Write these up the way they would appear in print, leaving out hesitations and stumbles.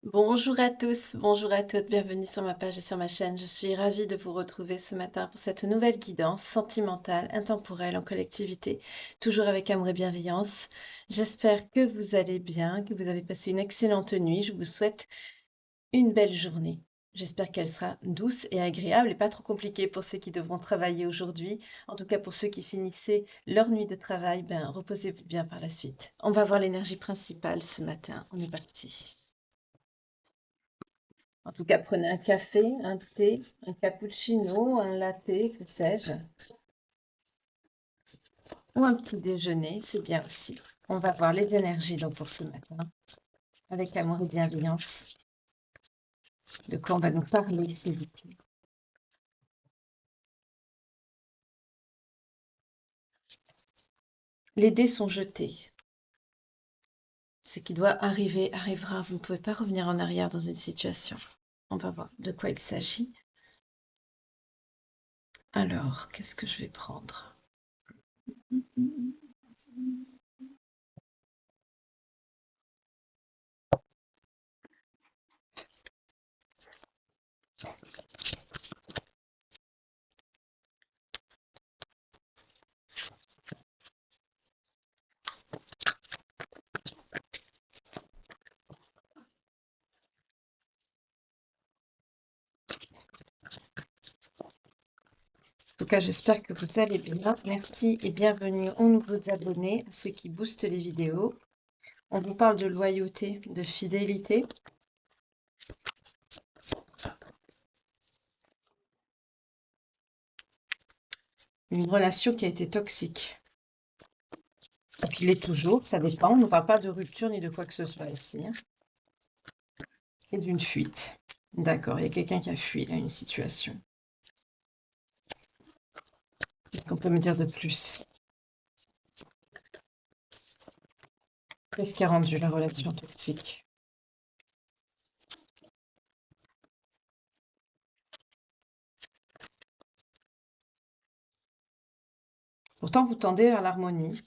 Bonjour à tous, bonjour à toutes, bienvenue sur ma page et sur ma chaîne. Je suis ravie de vous retrouver ce matin pour cette nouvelle guidance sentimentale, intemporelle, en collectivité, toujours avec amour et bienveillance. J'espère que vous allez bien, que vous avez passé une excellente nuit. Je vous souhaite une belle journée. J'espère qu'elle sera douce et agréable et pas trop compliquée pour ceux qui devront travailler aujourd'hui. En tout cas, pour ceux qui finissaient leur nuit de travail, reposez-vous bien par la suite. On va voir l'énergie principale ce matin. On est parti. En tout cas, prenez un café, un thé, un cappuccino, un latte, que sais-je, ou un petit déjeuner, c'est bien aussi. On va voir les énergies donc pour ce matin, avec amour et bienveillance. De quoi on va nous parler, s'il vous plaît. Les dés sont jetés. Ce qui doit arriver arrivera. Vous ne pouvez pas revenir en arrière dans une situation. On va voir de quoi il s'agit. Alors, qu'est-ce que je vais prendre? En tout cas, j'espère que vous allez bien. Merci et bienvenue aux nouveaux abonnés, à ceux qui boostent les vidéos. On vous parle de loyauté, de fidélité. Une relation qui a été toxique. Ou qui l'est toujours, ça dépend. On ne parle pas de rupture ni de quoi que ce soit ici, hein. Et d'une fuite. D'accord, il y a quelqu'un qui a fui là, une situation. Qu'est-ce qu'on peut me dire de plus? Qu'est-ce qui a rendu la relation toxique? Pourtant, vous tendez vers l'harmonie.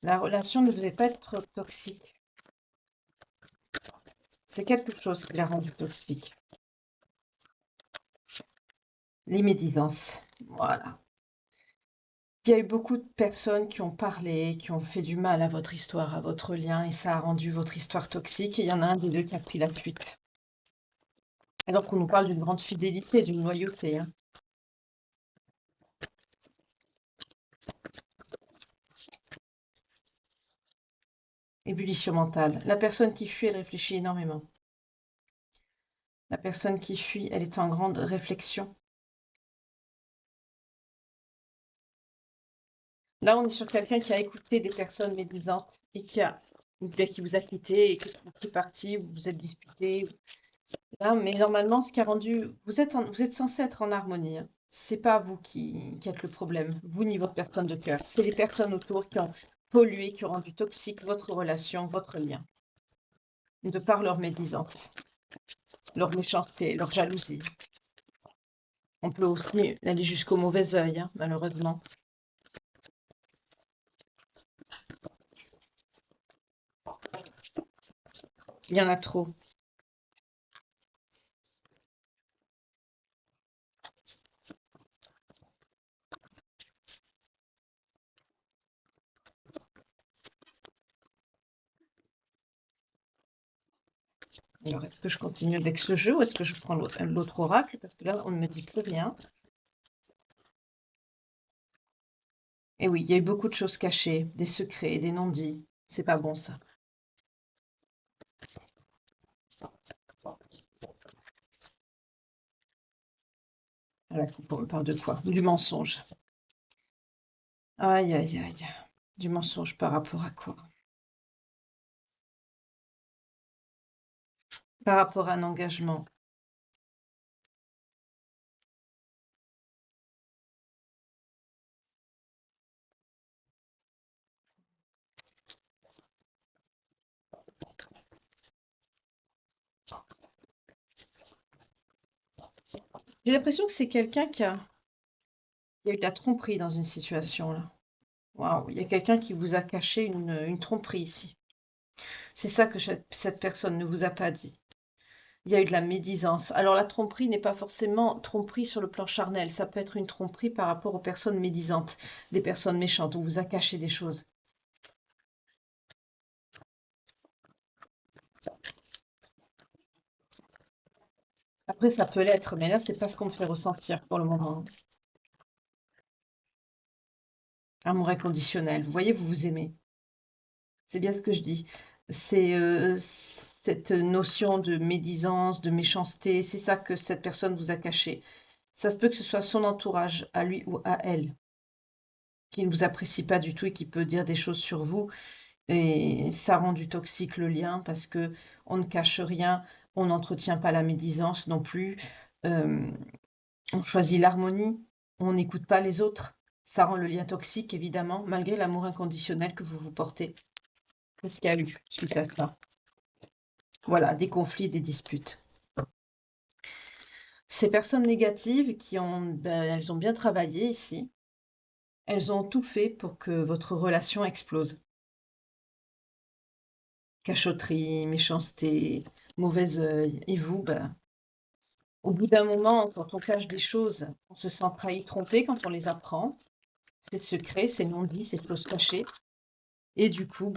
La relation ne devait pas être toxique. C'est quelque chose qui l'a rendu toxique. Les médisances. Voilà. Il y a eu beaucoup de personnes qui ont parlé, qui ont fait du mal à votre histoire, à votre lien, et ça a rendu votre histoire toxique. Et il y en a un des deux qui a pris la fuite. Et donc, on nous parle d'une grande fidélité, d'une loyauté, hein. Ébullition mentale. La personne qui fuit, elle réfléchit énormément. La personne qui fuit, elle est en grande réflexion. Là, on est sur quelqu'un qui a écouté des personnes médisantes et qui vous a quitté et qui est parti, vous vous êtes disputé. Là, mais normalement, ce qui a rendu, vous êtes censé être en harmonie, hein. C'est pas vous qui êtes le problème, vous ni votre personne de cœur. C'est les personnes autour qui ont pollué, qui ont rendu toxique votre relation, votre lien, de par leur médisance, leur méchanceté, leur jalousie. On peut aussi aller jusqu'au mauvais œil, hein, malheureusement. Il y en a trop. Alors, est-ce que je continue avec ce jeu ou est-ce que je prends l'autre oracle? Parce que là, on ne me dit plus rien. Et oui, il y a eu beaucoup de choses cachées, des secrets, des non-dits. C'est pas bon, ça. La coupe, on me parle de quoi? Du mensonge. Aïe, aïe, aïe. Du mensonge par rapport à quoi? Par rapport à un engagement. J'ai l'impression que c'est quelqu'un il y a eu de la tromperie dans une situation, là. Waouh, il y a quelqu'un qui vous a caché une tromperie ici. C'est ça que cette personne ne vous a pas dit. Il y a eu de la médisance. Alors la tromperie n'est pas forcément tromperie sur le plan charnel, ça peut être une tromperie par rapport aux personnes médisantes, des personnes méchantes, on vous a caché des choses. Après, ça peut l'être, mais là, c'est pas ce qu'on me fait ressentir pour le moment. Amour inconditionnel. Vous voyez, vous vous aimez. C'est bien ce que je dis. C'est cette notion de médisance, de méchanceté, c'est ça que cette personne vous a caché. Ça se peut que ce soit son entourage, à lui ou à elle, qui ne vous apprécie pas du tout et qui peut dire des choses sur vous. Et ça rend du toxique le lien parce que on ne cache rien, on n'entretient pas la médisance non plus. Euh, on choisit l'harmonie, on n'écoute pas les autres. Ça rend le lien toxique, évidemment, malgré l'amour inconditionnel que vous vous portez. Qu'est-ce qu'il y a eu suite à ça? Voilà, des conflits, des disputes. Ces personnes négatives elles ont bien travaillé ici. Elles ont tout fait pour que votre relation explose. Cachotterie, méchanceté, mauvais œil. Et vous, au bout d'un moment, quand on cache des choses, on se sent trahi, trompé quand on les apprend. C'est secret, c'est non-dit, c'est choses cachées. Et du coup,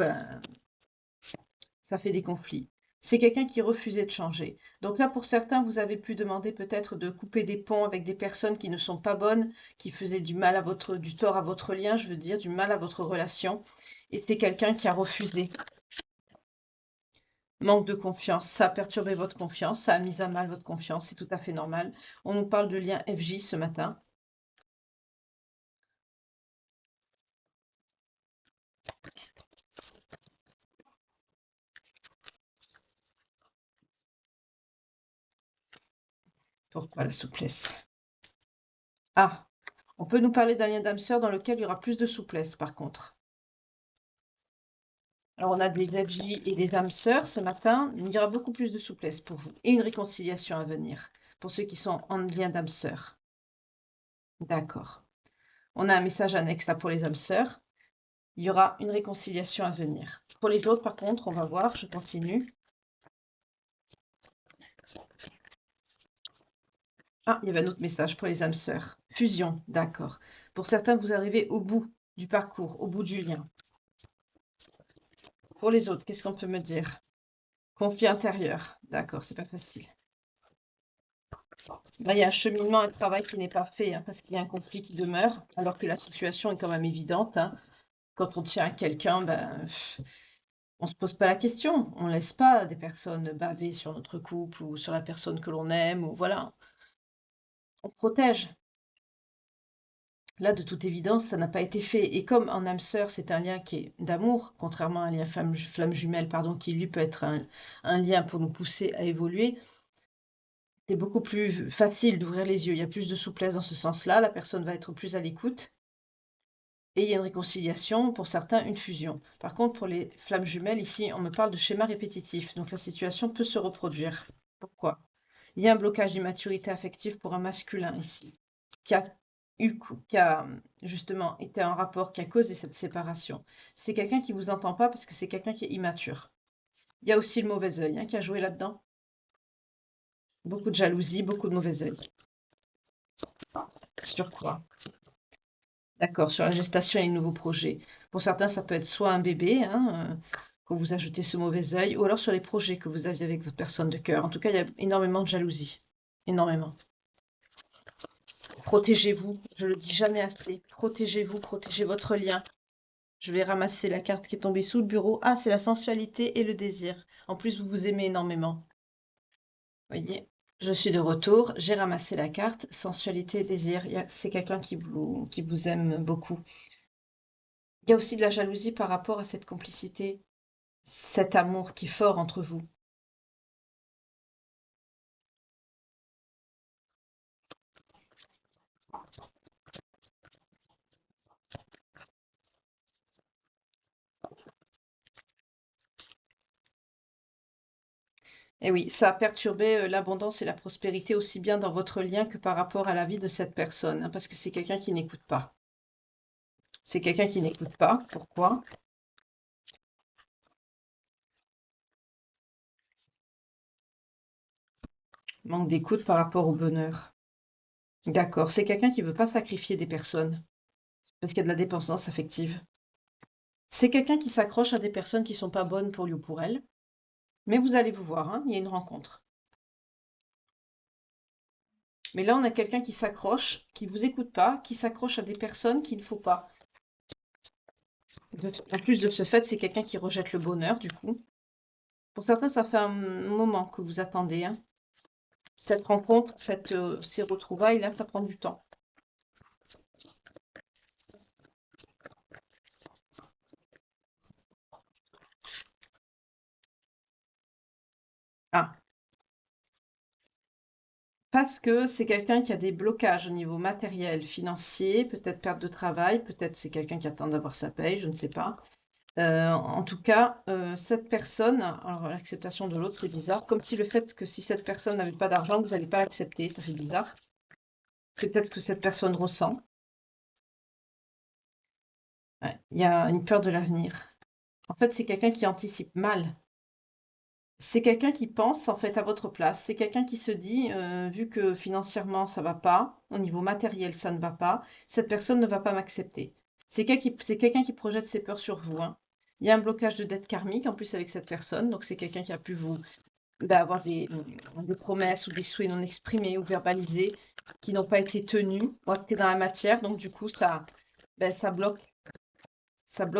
ça fait des conflits. C'est quelqu'un qui refusait de changer. Donc là, pour certains, vous avez pu demander peut-être de couper des ponts avec des personnes qui ne sont pas bonnes, qui faisaient du tort à votre lien, je veux dire, du mal à votre relation. Et c'est quelqu'un qui a refusé. Manque de confiance, ça a perturbé votre confiance, ça a mis à mal votre confiance, c'est tout à fait normal. On nous parle de lien FJ ce matin. Pourquoi la souplesse? Ah, on peut nous parler d'un lien d'âme sœur dans lequel il y aura plus de souplesse, par contre. Alors, on a des FJ et des âmes sœurs ce matin, il y aura beaucoup plus de souplesse pour vous et une réconciliation à venir pour ceux qui sont en lien d'âme sœur. D'accord. On a un message annexe là pour les âmes sœurs. Il y aura une réconciliation à venir. Pour les autres, par contre, on va voir, je continue. Ah, il y avait un autre message pour les âmes sœurs. Fusion, d'accord. Pour certains, vous arrivez au bout du parcours, au bout du lien. Pour les autres, qu'est-ce qu'on peut me dire? Conflit intérieur, d'accord, c'est pas facile. Là, il y a un cheminement, un travail qui n'est pas fait, hein, parce qu'il y a un conflit qui demeure, alors que la situation est quand même évidente, hein. Quand on tient à quelqu'un, on se pose pas la question. On laisse pas des personnes baver sur notre couple ou sur la personne que l'on aime, ou voilà. On protège. Là, de toute évidence, ça n'a pas été fait. Et comme en âme sœur, c'est un lien qui est d'amour, contrairement à un lien flamme jumelle, pardon, qui lui peut être un lien pour nous pousser à évoluer, c'est beaucoup plus facile d'ouvrir les yeux. Il y a plus de souplesse dans ce sens-là. La personne va être plus à l'écoute. Et il y a une réconciliation, pour certains, une fusion. Par contre, pour les flammes jumelles, ici, on me parle de schéma répétitif. Donc la situation peut se reproduire. Pourquoi? Il y a un blocage d'immaturité affective pour un masculin ici, qui a qui a justement été en rapport, qui a causé cette séparation. C'est quelqu'un qui vous entend pas parce que c'est quelqu'un qui est immature. Il y a aussi le mauvais œil, hein, qui a joué là-dedans. Beaucoup de jalousie, beaucoup de mauvais œil. Sur quoi? D'accord, sur la gestation et les nouveaux projets. Pour certains, ça peut être soit un bébé, hein, quand vous ajoutez ce mauvais œil, ou alors sur les projets que vous aviez avec votre personne de cœur. En tout cas, il y a énormément de jalousie. Énormément. Protégez-vous, je le dis jamais assez. Protégez-vous, protégez votre lien. Je vais ramasser la carte qui est tombée sous le bureau. Ah, c'est la sensualité et le désir. En plus, vous vous aimez énormément. Voyez, je suis de retour. J'ai ramassé la carte sensualité et désir. C'est quelqu'un qui vous aime beaucoup. Il y a aussi de la jalousie par rapport à cette complicité, cet amour qui est fort entre vous. Et oui, ça a perturbé l'abondance et la prospérité aussi bien dans votre lien que par rapport à la vie de cette personne, hein, parce que c'est quelqu'un qui n'écoute pas. C'est quelqu'un qui n'écoute pas. Pourquoi? Manque d'écoute par rapport au bonheur. D'accord, c'est quelqu'un qui veut pas sacrifier des personnes, parce qu'il y a de la dépendance affective. C'est quelqu'un qui s'accroche à des personnes qui sont pas bonnes pour lui ou pour elle, mais vous allez vous voir, hein, il y a une rencontre. Mais là, on a quelqu'un qui s'accroche, qui vous écoute pas, qui s'accroche à des personnes qu'il ne faut pas. En plus de ce fait, c'est quelqu'un qui rejette le bonheur, du coup. Pour certains, ça fait un moment que vous attendez, hein. Cette rencontre, ces retrouvailles, là, ça prend du temps. Ah, parce que c'est quelqu'un qui a des blocages au niveau matériel, financier, peut-être perte de travail, peut-être c'est quelqu'un qui attend d'avoir sa paye, je ne sais pas. En tout cas, cette personne, alors l'acceptation de l'autre, c'est bizarre, comme si le fait que si cette personne n'avait pas d'argent, vous n'allez pas l'accepter, ça fait bizarre. C'est peut-être ce que cette personne ressent. Ouais, il y a une peur de l'avenir. En fait, c'est quelqu'un qui anticipe mal. C'est quelqu'un qui pense en fait à votre place. C'est quelqu'un qui se dit, vu que financièrement ça va pas, au niveau matériel ça ne va pas, cette personne ne va pas m'accepter. C'est quelqu'un qui projette ses peurs sur vous, hein. Il y a un blocage de dette karmique en plus avec cette personne, donc c'est quelqu'un qui a pu vous avoir des promesses ou des souhaits non exprimés ou verbalisés qui n'ont pas été tenus ou actés dans la matière, donc du coup ben, ça bloque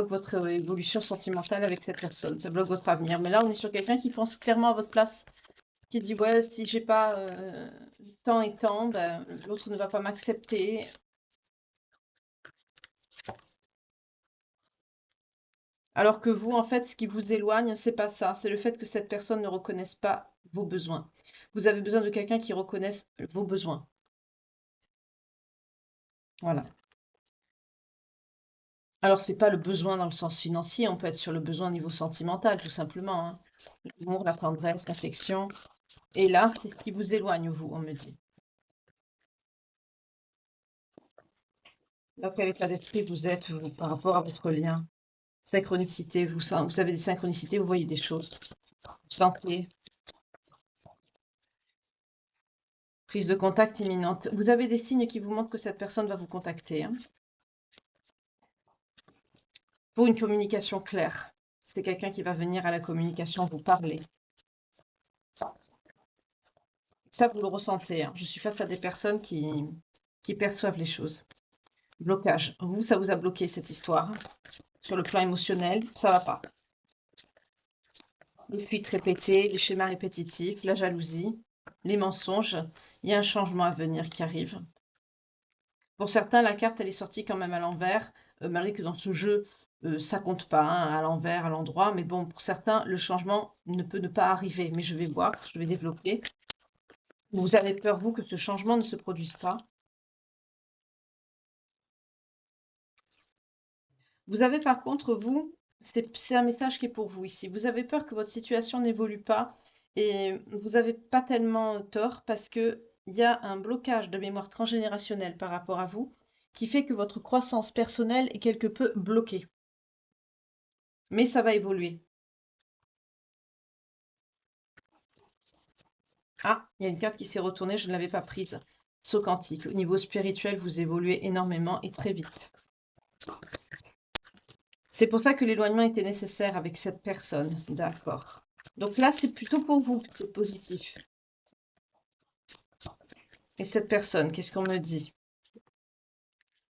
votre évolution sentimentale avec cette personne, ça bloque votre avenir. Mais là, on est sur quelqu'un qui pense clairement à votre place, qui dit, ouais, si j'ai pas tant et tant, ben, l'autre ne va pas m'accepter. Alors que vous, en fait, ce qui vous éloigne, c'est pas ça, c'est le fait que cette personne ne reconnaisse pas vos besoins. Vous avez besoin de quelqu'un qui reconnaisse vos besoins. Voilà. Alors, c'est pas le besoin dans le sens financier, on peut être sur le besoin au niveau sentimental, tout simplement, hein. L'amour, la tendresse, l'affection. Et là, c'est ce qui vous éloigne, vous, on me dit. Dans quel état d'esprit vous êtes, vous, par rapport à votre lien? Synchronicité, vous avez des synchronicités, vous voyez des choses. Vous sentez. Prise de contact imminente. Vous avez des signes qui vous montrent que cette personne va vous contacter, hein, pour une communication claire. C'est quelqu'un qui va venir à la communication vous parler. Ça, vous le ressentez, hein. Je suis face à des personnes qui perçoivent les choses. Blocage. Vous, ça vous a bloqué cette histoire, hein. Sur le plan émotionnel, ça va pas. Les fuites répétées, les schémas répétitifs, la jalousie, les mensonges. Il y a un changement à venir qui arrive. Pour certains, la carte, elle est sortie quand même à l'envers, malgré que dans ce jeu, ça compte pas, hein, à l'envers, à l'endroit. Mais bon, pour certains, le changement ne peut ne pas arriver. Mais je vais voir, je vais développer. Vous avez peur, vous, que ce changement ne se produise pas. Vous avez par contre, vous, c'est un message qui est pour vous ici. Vous avez peur que votre situation n'évolue pas et vous n'avez pas tellement tort parce que il y a un blocage de mémoire transgénérationnelle par rapport à vous qui fait que votre croissance personnelle est quelque peu bloquée. Mais ça va évoluer. Ah, il y a une carte qui s'est retournée, je ne l'avais pas prise. Saut quantique. Au niveau spirituel, vous évoluez énormément et très vite. C'est pour ça que l'éloignement était nécessaire avec cette personne. D'accord. Donc là, c'est plutôt pour vous, c'est positif. Et cette personne, qu'est-ce qu'on me dit?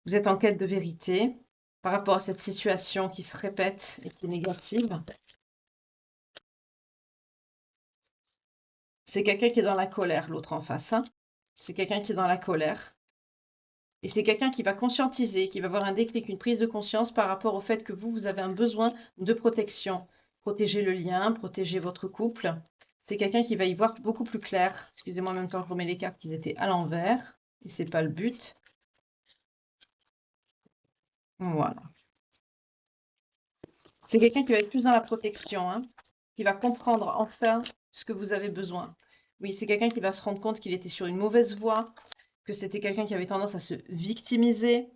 Vous êtes en quête de vérité par rapport à cette situation qui se répète et qui est négative. C'est quelqu'un qui est dans la colère, l'autre en face, hein. C'est quelqu'un qui est dans la colère. Et c'est quelqu'un qui va conscientiser, qui va avoir un déclic, une prise de conscience par rapport au fait que vous avez un besoin de protection. Protéger le lien, protéger votre couple. C'est quelqu'un qui va y voir beaucoup plus clair. Excusez-moi, en même temps, je remets les cartes, ils étaient à l'envers. Et c'est pas le but. Voilà. C'est quelqu'un qui va être plus dans la protection, hein, qui va comprendre enfin ce que vous avez besoin. Oui, c'est quelqu'un qui va se rendre compte qu'il était sur une mauvaise voie, que c'était quelqu'un qui avait tendance à se victimiser.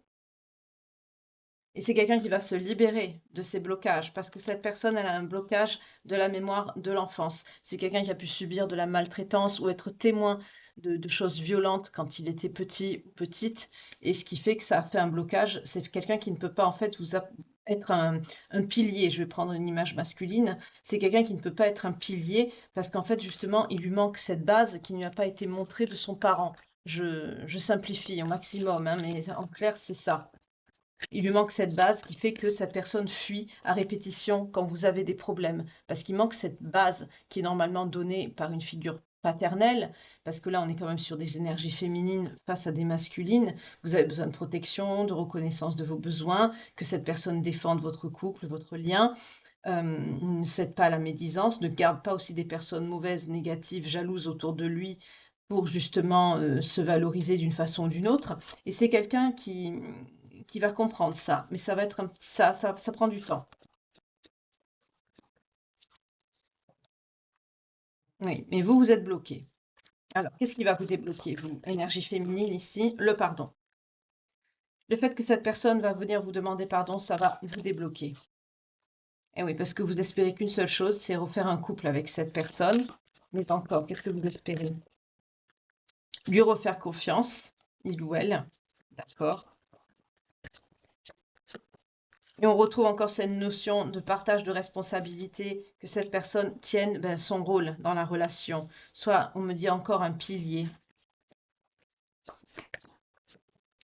Et c'est quelqu'un qui va se libérer de ces blocages, parce que cette personne, elle a un blocage de la mémoire de l'enfance. C'est quelqu'un qui a pu subir de la maltraitance ou être témoin de choses violentes quand il était petit ou petite. Et ce qui fait que ça a fait un blocage, c'est quelqu'un qui ne peut pas en fait être un pilier. Je vais prendre une image masculine. C'est quelqu'un qui ne peut pas être un pilier parce qu'en fait, justement, il lui manque cette base qui ne lui a pas été montrée de son parent. Je simplifie au maximum, hein, mais en clair, c'est ça. Il lui manque cette base qui fait que cette personne fuit à répétition quand vous avez des problèmes. Parce qu'il manque cette base qui est normalement donnée par une figure paternelle, parce que là, on est quand même sur des énergies féminines face à des masculines. Vous avez besoin de protection, de reconnaissance de vos besoins, que cette personne défende votre couple, votre lien. Ne cède pas à la médisance, ne garde pas aussi des personnes mauvaises, négatives, jalouses autour de lui pour justement se valoriser d'une façon ou d'une autre. Et c'est quelqu'un qui va comprendre ça, mais ça va être ça prend du temps. Oui, mais vous, vous êtes bloqué. Alors, qu'est-ce qui va vous débloquer, vous? Énergie féminine ici, le pardon. Le fait que cette personne va venir vous demander pardon, ça va vous débloquer. Et oui, parce que vous espérez qu'une seule chose, c'est refaire un couple avec cette personne. Mais encore, qu'est-ce que vous espérez? Lui refaire confiance, il ou elle. D'accord. Et on retrouve encore cette notion de partage de responsabilité, que cette personne tienne son rôle dans la relation. Soit, on me dit encore un pilier,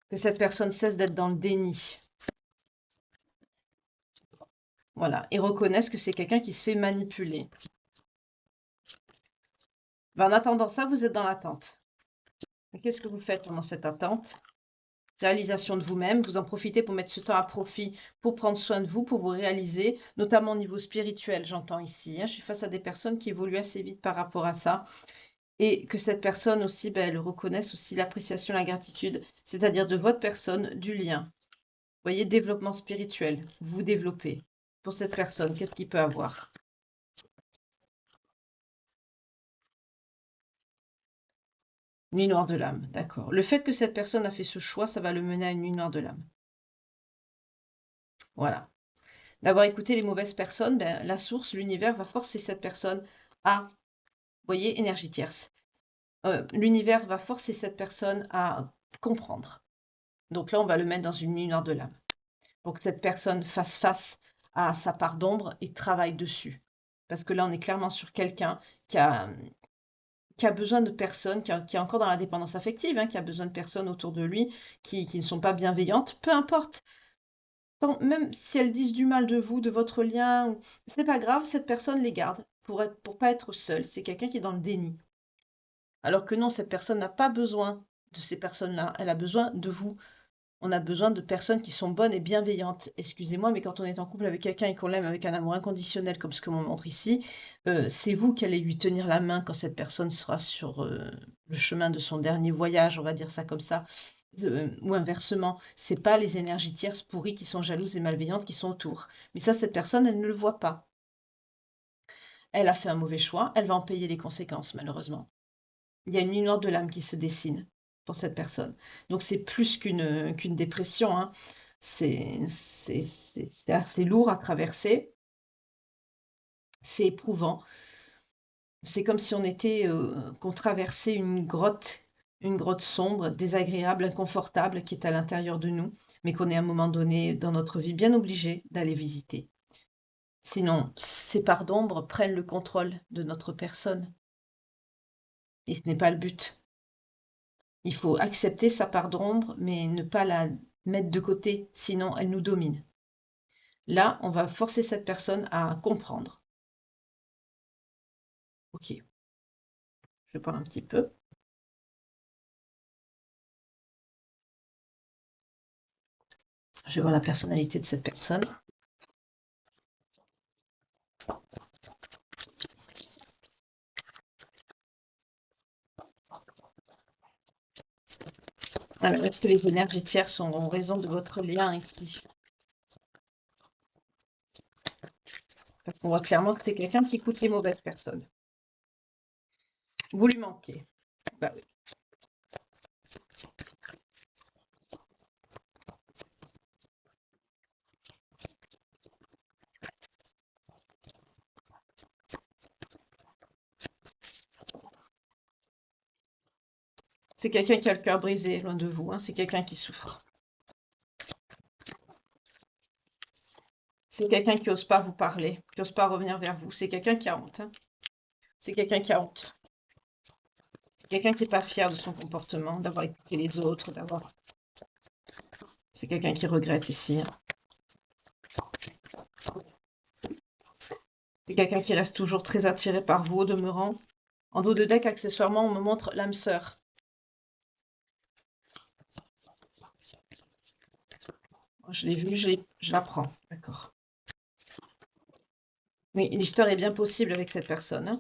que cette personne cesse d'être dans le déni. Voilà, et reconnaisse que c'est quelqu'un qui se fait manipuler. En attendant ça, vous êtes dans l'attente. Qu'est-ce que vous faites pendant cette attente? Réalisation de vous-même, vous en profitez pour mettre ce temps à profit, pour prendre soin de vous, pour vous réaliser, notamment au niveau spirituel, j'entends ici. Je suis face à des personnes qui évoluent assez vite par rapport à ça. Et que cette personne aussi, elle reconnaisse aussi l'appréciation, la gratitude, c'est-à-dire de votre personne, du lien. Vous voyez, développement spirituel, vous développez. Pour cette personne, qu'est-ce qu'il peut avoir? Nuit noire de l'âme, d'accord. Le fait que cette personne a fait ce choix, ça va le mener à une nuit noire de l'âme. Voilà. D'avoir écouté les mauvaises personnes, la source, l'univers va forcer cette personne à, vous voyez, énergie tierce. L'univers va forcer cette personne à comprendre. Donc là, on va le mettre dans une nuit noire de l'âme, pour que cette personne fasse face à sa part d'ombre et travaille dessus. Parce que là, on est clairement sur quelqu'un qui a besoin de personnes, qui est encore dans la dépendance affective, qui a besoin de personnes autour de lui qui ne sont pas bienveillantes, peu importe. Même si elles disent du mal de vous, de votre lien, c'est pas grave, cette personne les garde pour pas être seule. C'est quelqu'un qui est dans le déni. Alors que non, cette personne n'a pas besoin de ces personnes-là. Elle a besoin de vous. On a besoin de personnes qui sont bonnes et bienveillantes. Excusez-moi, mais quand on est en couple avec quelqu'un et qu'on l'aime avec un amour inconditionnel, comme ce que m'on montre ici, c'est vous qui allez lui tenir la main quand cette personne sera sur le chemin de son dernier voyage, on va dire ça comme ça. Ou inversement, c'est pas les énergies tierces pourries qui sont jalouses et malveillantes qui sont autour. Mais ça, cette personne, elle ne le voit pas. Elle a fait un mauvais choix, elle va en payer les conséquences, malheureusement. Il y a une nuit noire de l'âme qui se dessine pour cette personne. Donc c'est plus qu'une dépression, hein. C'est assez lourd à traverser, c'est éprouvant. C'est comme si on était, qu'on traversait une grotte sombre, désagréable, inconfortable, qui est à l'intérieur de nous, mais qu'on est à un moment donné dans notre vie bien obligé d'aller visiter. Sinon, ces parts d'ombre prennent le contrôle de notre personne, et ce n'est pas le but. Il faut accepter sa part d'ombre, mais ne pas la mettre de côté, sinon elle nous domine. Là, on va forcer cette personne à comprendre. Ok, je vais prendre un petit peu. Je vais voir la personnalité de cette personne. Alors, est-ce que les énergies tierces sont en raison de votre lien ici? Parce qu'on voit clairement que c'est quelqu'un qui écoute les mauvaises personnes. Vous lui manquez. Bah oui. C'est quelqu'un qui a le cœur brisé, loin de vous, hein. C'est quelqu'un qui souffre. C'est quelqu'un qui n'ose pas vous parler, qui n'ose pas revenir vers vous. C'est quelqu'un qui a honte, hein. C'est quelqu'un qui a honte. C'est quelqu'un qui n'est pas fier de son comportement, d'avoir écouté les autres, d'avoir... C'est quelqu'un qui regrette ici, hein. C'est quelqu'un qui reste toujours très attiré par vous, au demeurant. En dos de deck, accessoirement, on me montre l'âme sœur. Je l'ai vu, je la prends. D'accord. Oui, l'histoire est bien possible avec cette personne, hein.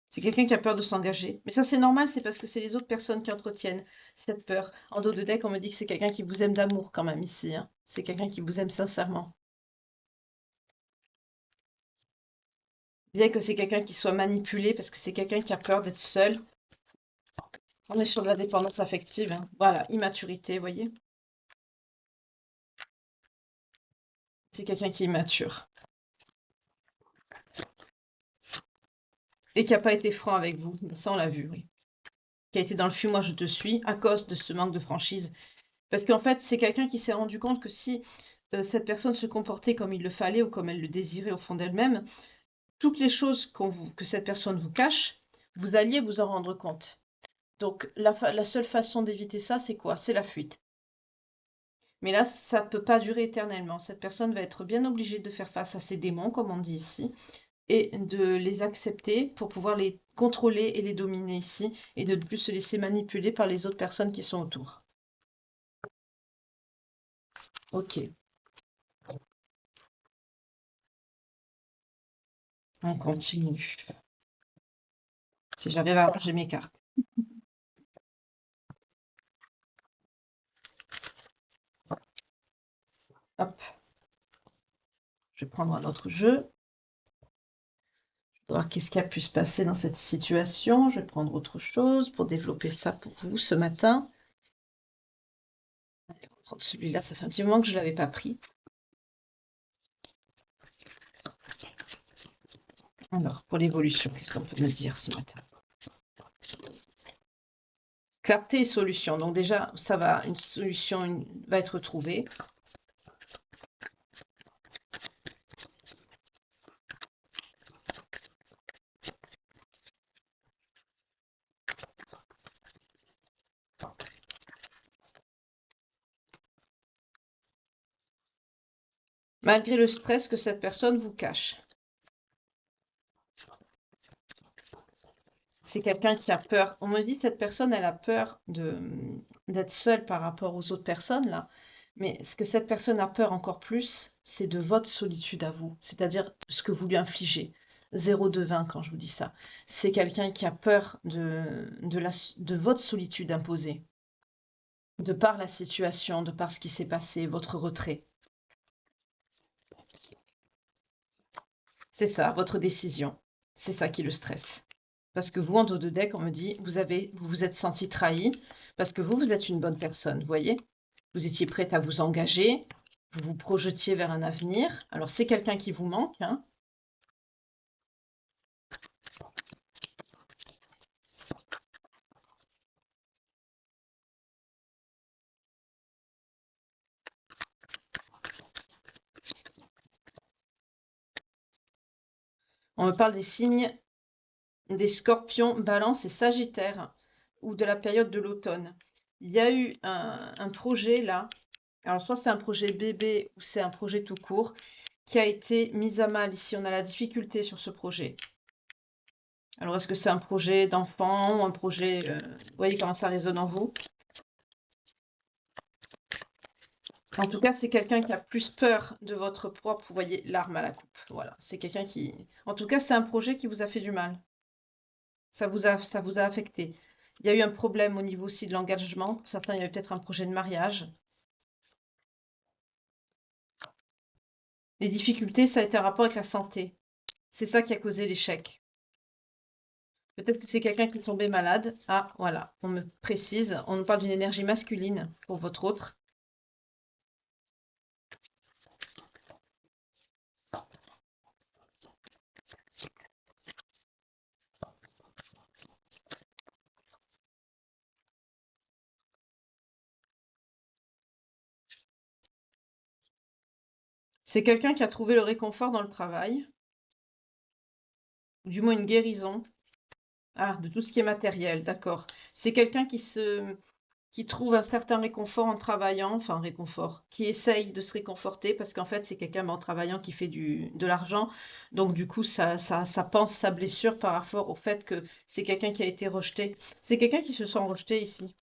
C'est quelqu'un qui a peur de s'engager. Mais ça, c'est normal, c'est parce que c'est les autres personnes qui entretiennent cette peur. En dos de deck, on me dit que c'est quelqu'un qui vous aime d'amour quand même ici, hein. C'est quelqu'un qui vous aime sincèrement. Bien que c'est quelqu'un qui soit manipulé, parce que c'est quelqu'un qui a peur d'être seul. On est sur de la dépendance affective, hein. Voilà, immaturité, vous voyez. C'est quelqu'un qui est immature. Et qui n'a pas été franc avec vous. Ça, on l'a vu, oui. Qui a été dans le fumoir, je te suis, à cause de ce manque de franchise. Parce qu'en fait, c'est quelqu'un qui s'est rendu compte que si cette personne se comportait comme il le fallait ou comme elle le désirait au fond d'elle-même, toutes les choses que cette personne vous cache, vous alliez vous en rendre compte. Donc, la seule façon d'éviter ça, c'est quoi? C'est la fuite. Mais là, ça ne peut pas durer éternellement. Cette personne va être bien obligée de faire face à ses démons, comme on dit ici, et de les accepter pour pouvoir les contrôler et les dominer ici, et de ne plus se laisser manipuler par les autres personnes qui sont autour. Ok, on continue. Si j'arrive à ranger mes cartes. Hop. Je vais prendre un autre jeu. Je vais voir qu'est-ce qui a pu se passer dans cette situation. Je vais prendre autre chose pour développer ça pour vous ce matin. Allez, on va prendre celui-là. Ça fait un petit moment que je ne l'avais pas pris. Alors, pour l'évolution, qu'est-ce qu'on peut me dire ce matin? Clarté et solution. Donc déjà, ça va, une solution va être trouvée. Malgré le stress que cette personne vous cache. C'est quelqu'un qui a peur. On me dit que cette personne, elle a peur d'être seule par rapport aux autres personnes, là. Mais ce que cette personne a peur encore plus, c'est de votre solitude à vous. C'est-à-dire ce que vous lui infligez. 0 de 20 quand je vous dis ça. C'est quelqu'un qui a peur de votre solitude imposée. De par la situation, de par ce qui s'est passé, votre retrait. C'est ça, votre décision. C'est ça qui le stresse. Parce que vous, en dos de deck, on me dit, vous vous êtes senti trahi, parce que vous êtes une bonne personne, vous voyez? Vous étiez prête à vous engager, vous vous projetiez vers un avenir. Alors, c'est quelqu'un qui vous manque, hein. On me parle des signes des scorpions, balance et sagittaire, ou de la période de l'automne. Il y a eu un projet là, alors soit c'est un projet bébé ou c'est un projet tout court, qui a été mis à mal ici. On a la difficulté sur ce projet. Alors, est-ce que c'est un projet d'enfant ou un projet... vous voyez comment ça résonne en vous? En tout cas, c'est quelqu'un qui a plus peur de votre propre, vous voyez, l'arme à la coupe. Voilà, c'est quelqu'un qui... En tout cas, c'est un projet qui vous a fait du mal. Ça vous a affecté. Il y a eu un problème au niveau aussi de l'engagement. Pour certains, il y a eu peut-être un projet de mariage. Les difficultés, ça a été un rapport avec la santé. C'est ça qui a causé l'échec. Peut-être que c'est quelqu'un qui est tombé malade. Ah, voilà, on me précise. On nous parle d'une énergie masculine pour votre autre. C'est quelqu'un qui a trouvé le réconfort dans le travail, ou du moins une guérison. Ah, de tout ce qui est matériel, d'accord. C'est quelqu'un qui trouve un certain réconfort en travaillant, enfin réconfort, qui essaye de se réconforter parce qu'en fait c'est quelqu'un en travaillant qui fait de l'argent. Donc du coup ça pense sa blessure par rapport au fait que c'est quelqu'un qui a été rejeté. C'est quelqu'un qui se sent rejeté ici.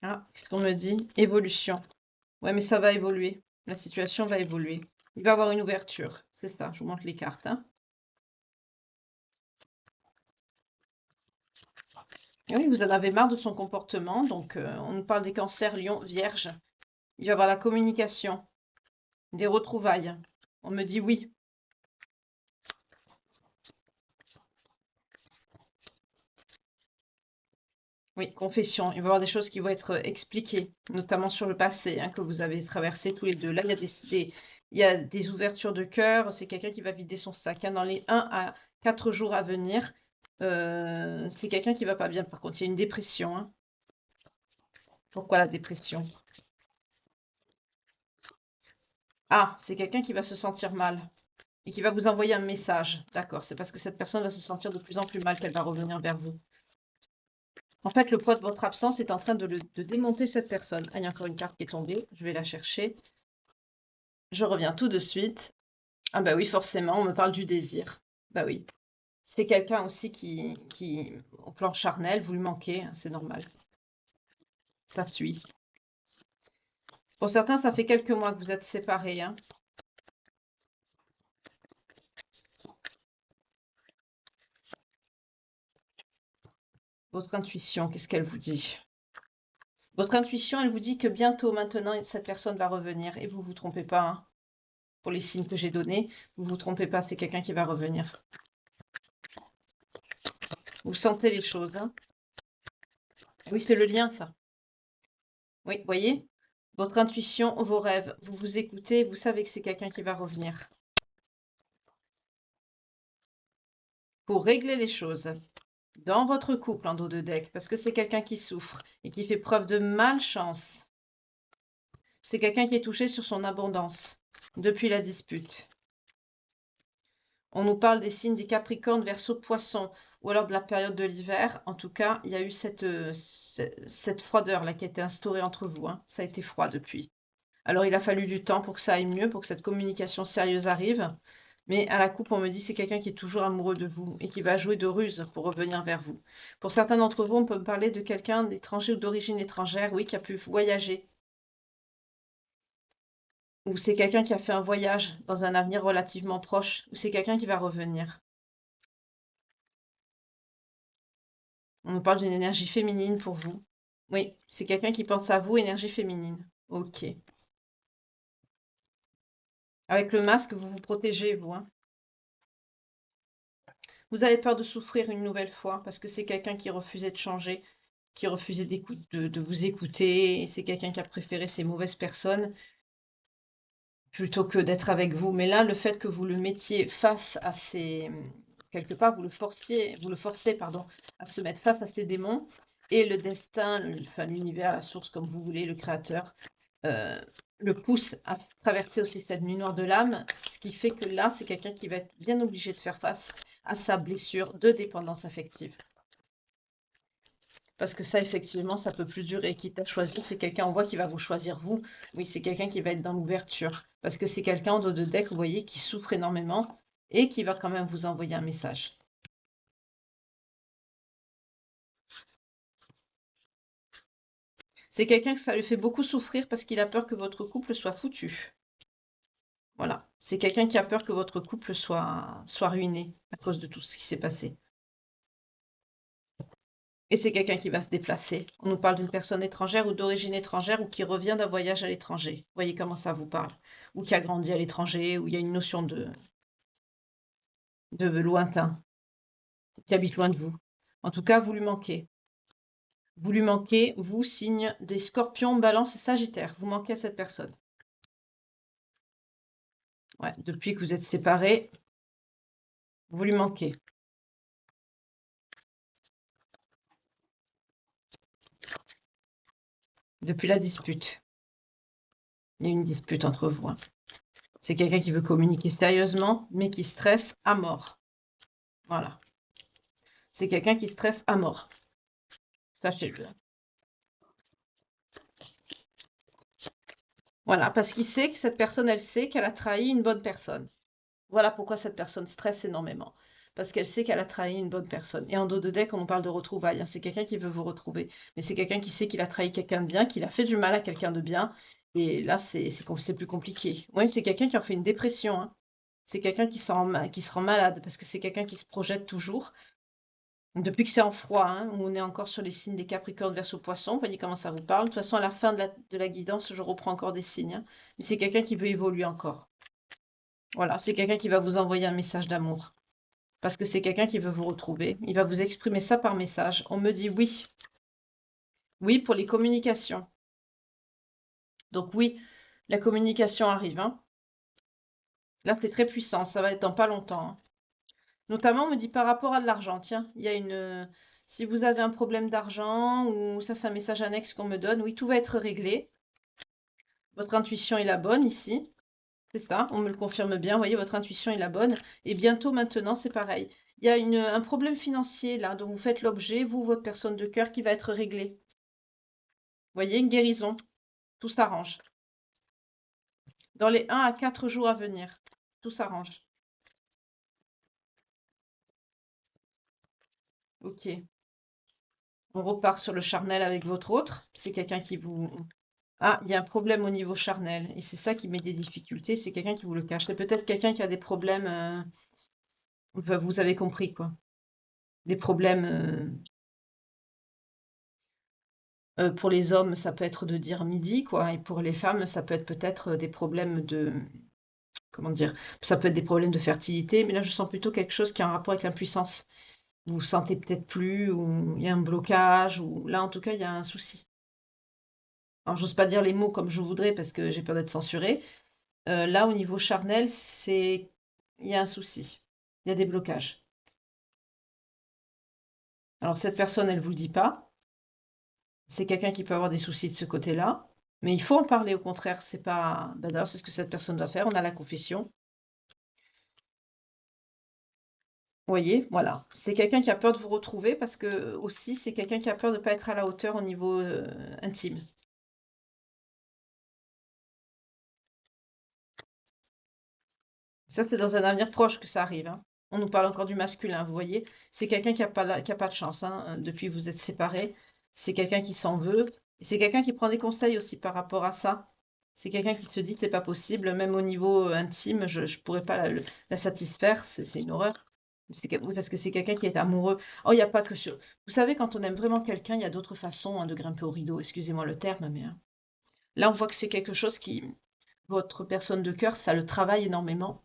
Ah, qu'est-ce qu'on me dit? Évolution. Ouais, mais ça va évoluer. La situation va évoluer. Il va avoir une ouverture. C'est ça, je vous montre les cartes, hein. Et oui, vous en avez marre de son comportement, donc on nous parle des cancers lion, vierge. Il va y avoir la communication, des retrouvailles. On me dit oui. Oui, confession. Il va y avoir des choses qui vont être expliquées, notamment sur le passé, hein, que vous avez traversé tous les deux. Là, il y a il y a des ouvertures de cœur. C'est quelqu'un qui va vider son sac, hein. Dans les 1 à 4 jours à venir, c'est quelqu'un qui va pas bien. Par contre, il y a une dépression, hein. Pourquoi la dépression? Ah, c'est quelqu'un qui va se sentir mal et qui va vous envoyer un message. D'accord, c'est parce que cette personne va se sentir de plus en plus mal qu'elle va revenir vers vous. En fait, le poids de votre absence est en train de démonter cette personne. Ah, il y a encore une carte qui est tombée. Je vais la chercher. Je reviens tout de suite. Ah bah oui, forcément, on me parle du désir. Bah oui. C'est quelqu'un aussi au plan charnel, vous lui manquez, hein, c'est normal. Ça suit. Pour certains, ça fait quelques mois que vous êtes séparés, hein. Votre intuition, qu'est-ce qu'elle vous dit? Votre intuition, elle vous dit que bientôt, maintenant, cette personne va revenir. Et vous vous trompez pas, hein. Pour les signes que j'ai donnés, vous vous trompez pas, c'est quelqu'un qui va revenir. Vous sentez les choses, hein. Oui, c'est le lien, ça. Oui, voyez? Votre intuition, vos rêves, vous vous écoutez, vous savez que c'est quelqu'un qui va revenir. Pour régler les choses dans votre couple en dos de deck, parce que c'est quelqu'un qui souffre et qui fait preuve de malchance. C'est quelqu'un qui est touché sur son abondance depuis la dispute. On nous parle des signes des Capricornes, Verseau, Poissons, ou alors de la période de l'hiver. En tout cas, il y a eu cette froideur-là qui a été instaurée entre vous, hein. Ça a été froid depuis. Alors, il a fallu du temps pour que ça aille mieux, pour que cette communication sérieuse arrive. Mais à la coupe, on me dit c'est quelqu'un qui est toujours amoureux de vous et qui va jouer de ruse pour revenir vers vous. Pour certains d'entre vous, on peut me parler de quelqu'un d'étranger ou d'origine étrangère, oui, qui a pu voyager. Ou c'est quelqu'un qui a fait un voyage dans un avenir relativement proche. Ou c'est quelqu'un qui va revenir. On me parle d'une énergie féminine pour vous. Oui, c'est quelqu'un qui pense à vous, énergie féminine. Ok. Avec le masque, vous vous protégez, vous, hein. Vous avez peur de souffrir une nouvelle fois parce que c'est quelqu'un qui refusait de changer, qui refusait de vous écouter. Et c'est quelqu'un qui a préféré ces mauvaises personnes plutôt que d'être avec vous. Mais là, le fait que vous le mettiez face à ces... Quelque part, vous le forcez, pardon, à se mettre face à ces démons. Et le destin, enfin l'univers, la source, comme vous voulez, le créateur, euh, le pousse à traverser aussi cette nuit noire de l'âme. Ce qui fait que là, c'est quelqu'un qui va être bien obligé de faire face à sa blessure de dépendance affective. Parce que ça, effectivement, ça peut plus durer. Quitte à choisir, c'est quelqu'un, on voit qui va vous choisir vous. Oui, c'est quelqu'un qui va être dans l'ouverture. Parce que c'est quelqu'un en dos de deck, vous voyez, qui souffre énormément et qui va quand même vous envoyer un message. C'est quelqu'un que ça lui fait beaucoup souffrir parce qu'il a peur que votre couple soit foutu. Voilà. C'est quelqu'un qui a peur que votre couple soit ruiné à cause de tout ce qui s'est passé. Et c'est quelqu'un qui va se déplacer. On nous parle d'une personne étrangère ou d'origine étrangère ou qui revient d'un voyage à l'étranger. Vous voyez comment ça vous parle. Ou qui a grandi à l'étranger, où il y a une notion de lointain, qui habite loin de vous. En tout cas, vous lui manquez. Vous lui manquez, vous, signe des scorpions, balance et sagittaire. Vous manquez à cette personne. Ouais, depuis que vous êtes séparés, vous lui manquez. Depuis la dispute. Il y a eu une dispute entre vous, hein. C'est quelqu'un qui veut communiquer sérieusement, mais qui stresse à mort. Voilà. C'est quelqu'un qui stresse à mort. Sachez-le. Voilà, parce qu'il sait que cette personne, elle sait qu'elle a trahi une bonne personne. Voilà pourquoi cette personne stresse énormément. Parce qu'elle sait qu'elle a trahi une bonne personne. Et en dos de deck, on nous parle de retrouvailles, hein. C'est quelqu'un qui veut vous retrouver. Mais c'est quelqu'un qui sait qu'il a trahi quelqu'un de bien, qu'il a fait du mal à quelqu'un de bien. Et là, c'est plus compliqué. Oui, c'est quelqu'un qui en fait une dépression, hein. C'est quelqu'un qui se rend malade, parce que c'est quelqu'un qui se projette toujours. Depuis que c'est en froid, hein, où on est encore sur les signes des Capricornes, Verseau, Poissons, vous voyez comment ça vous parle. De toute façon, à la fin de la guidance, je reprends encore des signes, hein. Mais c'est quelqu'un qui veut évoluer encore. Voilà, c'est quelqu'un qui va vous envoyer un message d'amour. Parce que c'est quelqu'un qui veut vous retrouver. Il va vous exprimer ça par message. On me dit oui. Oui pour les communications. Donc oui, la communication arrive, hein. Là, c'est très puissant. Ça va être dans pas longtemps, hein. Notamment, on me dit par rapport à de l'argent. Tiens, il y a si vous avez un problème d'argent, ou ça, c'est un message annexe qu'on me donne. Oui, tout va être réglé. Votre intuition est la bonne ici. C'est ça, on me le confirme bien. Vous voyez, votre intuition est la bonne. Et bientôt, maintenant, c'est pareil. Il y a un problème financier là, dont vous faites l'objet, vous, votre personne de cœur, qui va être réglé. Vous voyez, une guérison. Tout s'arrange. Dans les 1 à 4 jours à venir, tout s'arrange. Ok. On repart sur le charnel avec votre autre. C'est quelqu'un qui vous... Ah, il y a un problème au niveau charnel. Et c'est ça qui met des difficultés. C'est quelqu'un qui vous le cache. C'est peut-être quelqu'un qui a des problèmes... enfin, vous avez compris, quoi. Des problèmes... pour les hommes, ça peut être de dire midi, quoi. Et pour les femmes, ça peut être peut-être des problèmes de... Comment dire? Ça peut être des problèmes de fertilité. Mais là, je sens plutôt quelque chose qui a un rapport avec l'impuissance. Vous vous sentez peut-être plus, ou il y a un blocage, ou là, en tout cas, il y a un souci. Alors, j'ose pas dire les mots comme je voudrais parce que j'ai peur d'être censurée. Là, au niveau charnel, il y a un souci. Il y a des blocages. Alors, cette personne, elle vous le dit pas. C'est quelqu'un qui peut avoir des soucis de ce côté-là. Mais il faut en parler, au contraire. C'est pas... Bah, d'ailleurs, c'est ce que cette personne doit faire. On a la confession. Vous voyez, voilà. C'est quelqu'un qui a peur de vous retrouver parce que, aussi, c'est quelqu'un qui a peur de ne pas être à la hauteur au niveau intime. Ça, c'est dans un avenir proche que ça arrive, hein. On nous parle encore du masculin, vous voyez. C'est quelqu'un qui a pas de chance, hein, depuis que vous êtes séparés. C'est quelqu'un qui s'en veut. Et c'est quelqu'un qui prend des conseils aussi par rapport à ça. C'est quelqu'un qui se dit que c'est pas possible, même au niveau intime, je ne pourrais pas la satisfaire. C'est une horreur. Oui, parce que c'est quelqu'un qui est amoureux. Oh, il n'y a pas que sur... Vous savez, quand on aime vraiment quelqu'un, il y a d'autres façons, hein, de grimper au rideau. Excusez-moi le terme, mais hein. Là, on voit que c'est quelque chose qui... Votre personne de cœur, ça le travaille énormément.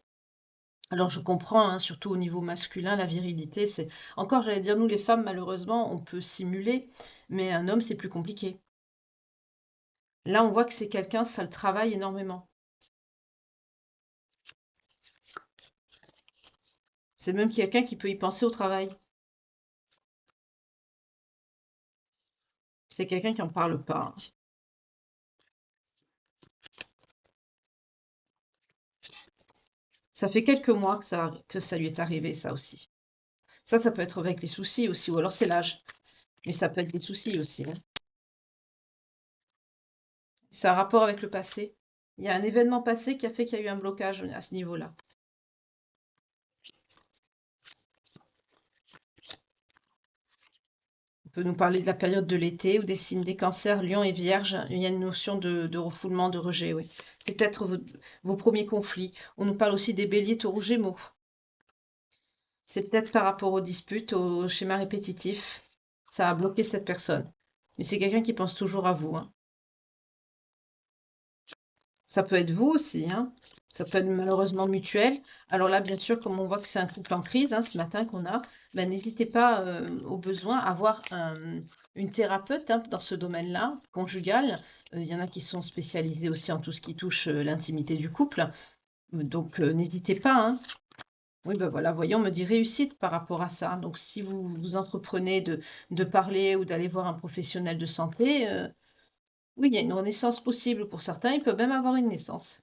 Alors je comprends, hein, surtout au niveau masculin, la virilité, c'est... Encore, j'allais dire, nous les femmes, malheureusement, on peut simuler, mais un homme, c'est plus compliqué. Là, on voit que c'est quelqu'un, ça le travaille énormément. C'est même quelqu'un qui peut y penser au travail. C'est quelqu'un qui en parle pas, hein. Ça fait quelques mois que ça lui est arrivé, ça aussi. Ça peut être avec les soucis aussi, ou alors c'est l'âge. Mais ça peut être des soucis aussi, hein. C'est un rapport avec le passé. Il y a un événement passé qui a fait qu'il y a eu un blocage à ce niveau-là. On peut nous parler de la période de l'été ou des signes des cancers, lion et vierge. Il y a une notion de refoulement, de rejet, oui. C'est peut-être vos premiers conflits. On nous parle aussi des béliers, taureaux, gémeaux. C'est peut-être par rapport aux disputes, au schéma répétitif. Ça a bloqué cette personne. Mais c'est quelqu'un qui pense toujours à vous, hein. Ça peut être vous aussi, hein. Ça peut être malheureusement mutuel. Alors là, bien sûr, comme on voit que c'est un couple en crise, hein, ce matin qu'on a, ben, n'hésitez pas, au besoin, à voir une thérapeute, hein, dans ce domaine-là, conjugal. Il y en a qui sont spécialisés aussi en tout ce qui touche l'intimité du couple. Donc, n'hésitez pas, hein. Oui, ben voilà, voyons, on me dit réussite par rapport à ça. Donc, si vous entreprenez de parler ou d'aller voir un professionnel de santé, oui, il y a une renaissance possible pour certains. Ils peuvent même avoir une naissance.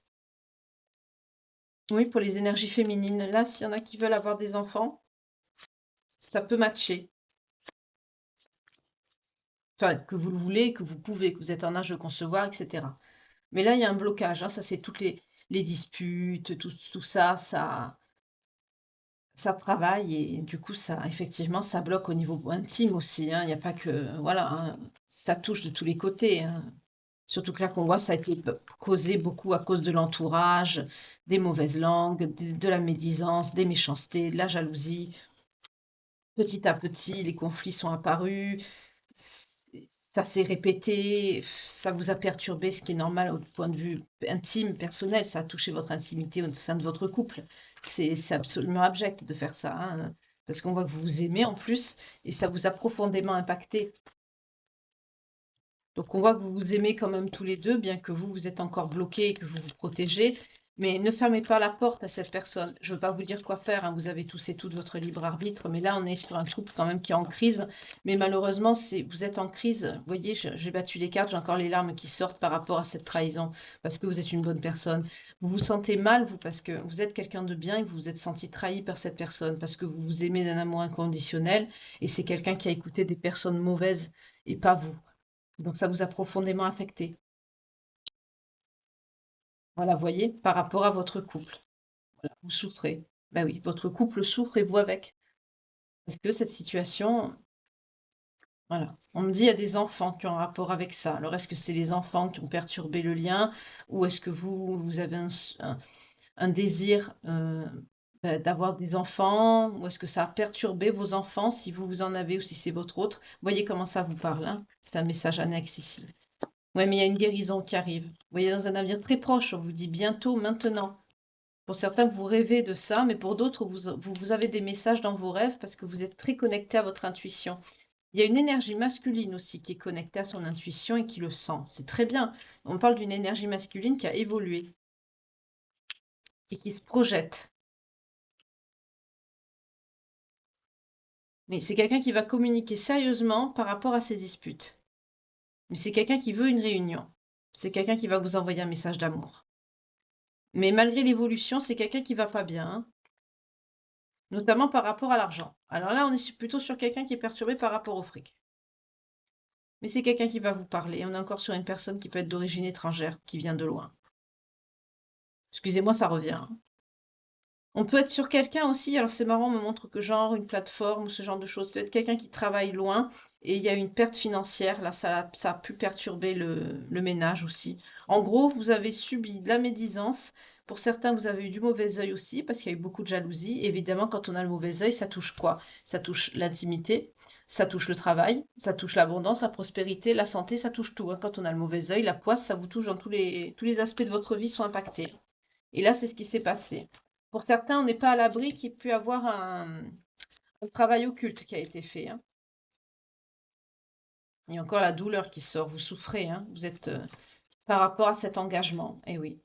Oui, pour les énergies féminines. Là, s'il y en a qui veulent avoir des enfants, ça peut matcher. Enfin, que vous le voulez, que vous pouvez, que vous êtes en âge de concevoir, etc. Mais là, il y a un blocage, hein, ça c'est toutes les disputes, tout ça, ça travaille et du coup, ça, effectivement, ça bloque au niveau intime aussi, hein. Il n'y a pas que, voilà, hein, ça touche de tous les côtés, hein. Surtout que là, qu'on voit, ça a été causé beaucoup à cause de l'entourage, des mauvaises langues, de la médisance, des méchancetés, de la jalousie. Petit à petit, les conflits sont apparus, ça s'est répété, ça vous a perturbé, ce qui est normal au point de vue intime, personnel, ça a touché votre intimité au sein de votre couple. C'est absolument abject de faire ça, hein, parce qu'on voit que vous vous aimez en plus, et ça vous a profondément impacté. Donc on voit que vous vous aimez quand même tous les deux, bien que vous, vous êtes encore bloqué et que vous vous protégez. Mais ne fermez pas la porte à cette personne. Je ne veux pas vous dire quoi faire, hein, vous avez tous et toutes votre libre arbitre, mais là on est sur un couple quand même qui est en crise. Mais malheureusement, vous êtes en crise. Vous voyez, j'ai battu les cartes, j'ai encore les larmes qui sortent par rapport à cette trahison, parce que vous êtes une bonne personne. Vous vous sentez mal, vous, parce que vous êtes quelqu'un de bien et vous vous êtes senti trahi par cette personne, parce que vous vous aimez d'un amour inconditionnel, et c'est quelqu'un qui a écouté des personnes mauvaises et pas vous. Donc ça vous a profondément affecté. Voilà, voyez, par rapport à votre couple. Voilà, vous souffrez. Ben oui, votre couple souffre et vous avec. Parce que cette situation, voilà. On me dit il y a des enfants qui ont un rapport avec ça. Alors est-ce que c'est les enfants qui ont perturbé le lien ou est-ce que vous avez un désir d'avoir des enfants ou est-ce que ça a perturbé vos enfants si vous en avez ou si c'est votre autre? Voyez comment ça vous parle, hein. C'est un message annexe ici. Ouais, mais il y a une guérison qui arrive. Vous voyez, dans un avenir très proche, on vous dit bientôt, maintenant. Pour certains, vous rêvez de ça, mais pour d'autres, vous avez des messages dans vos rêves parce que vous êtes très connecté à votre intuition. Il y a une énergie masculine aussi qui est connectée à son intuition et qui le sent. C'est très bien. On parle d'une énergie masculine qui a évolué et qui se projette. Mais c'est quelqu'un qui va communiquer sérieusement par rapport à ses disputes. Mais c'est quelqu'un qui veut une réunion. C'est quelqu'un qui va vous envoyer un message d'amour. Mais malgré l'évolution, c'est quelqu'un qui va pas bien, hein. Notamment par rapport à l'argent. Alors là, on est plutôt sur quelqu'un qui est perturbé par rapport au fric. Mais c'est quelqu'un qui va vous parler. On est encore sur une personne qui peut être d'origine étrangère, qui vient de loin. Excusez-moi, ça revient, hein. On peut être sur quelqu'un aussi, alors c'est marrant, on me montre que genre une plateforme ou ce genre de choses, ça peut être quelqu'un qui travaille loin et il y a une perte financière, là ça a pu perturber le ménage aussi. En gros, vous avez subi de la médisance, pour certains vous avez eu du mauvais œil aussi parce qu'il y a eu beaucoup de jalousie. Évidemment, quand on a le mauvais œil, ça touche quoi? Ça touche l'intimité, ça touche le travail, ça touche l'abondance, la prospérité, la santé, ça touche tout, hein. Quand on a le mauvais œil, la poisse, ça vous touche dans tous les aspects de votre vie sont impactés. Et là, c'est ce qui s'est passé. Pour certains, on n'est pas à l'abri qu'il ait pu avoir un travail occulte qui a été fait, hein. Il y a encore la douleur qui sort. Vous souffrez, hein. Vous êtes par rapport à cet engagement. Eh oui.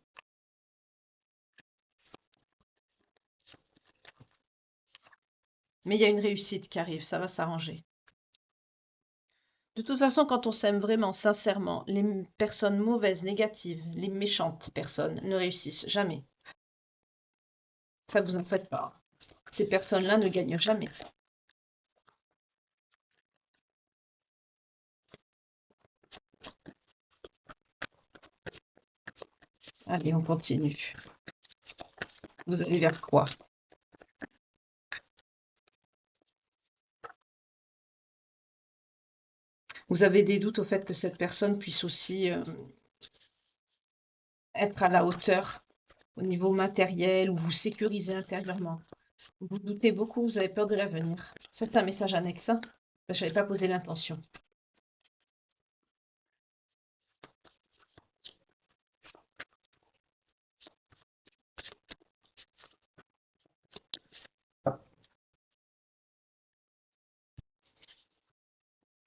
Mais il y a une réussite qui arrive. Ça va s'arranger. De toute façon, quand on s'aime vraiment, sincèrement, les personnes mauvaises, négatives, les méchantes personnes ne réussissent jamais. Ça vous en faites pas. Ces personnes-là ne gagnent jamais. Allez, on continue. Vous allez vers quoi? Vous avez des doutes au fait que cette personne puisse aussi être à la hauteur au niveau matériel ou vous sécuriser intérieurement. Vous doutez beaucoup, vous avez peur de l'avenir. Ça, c'est un message annexe, hein. Je n'avais pas posé l'intention.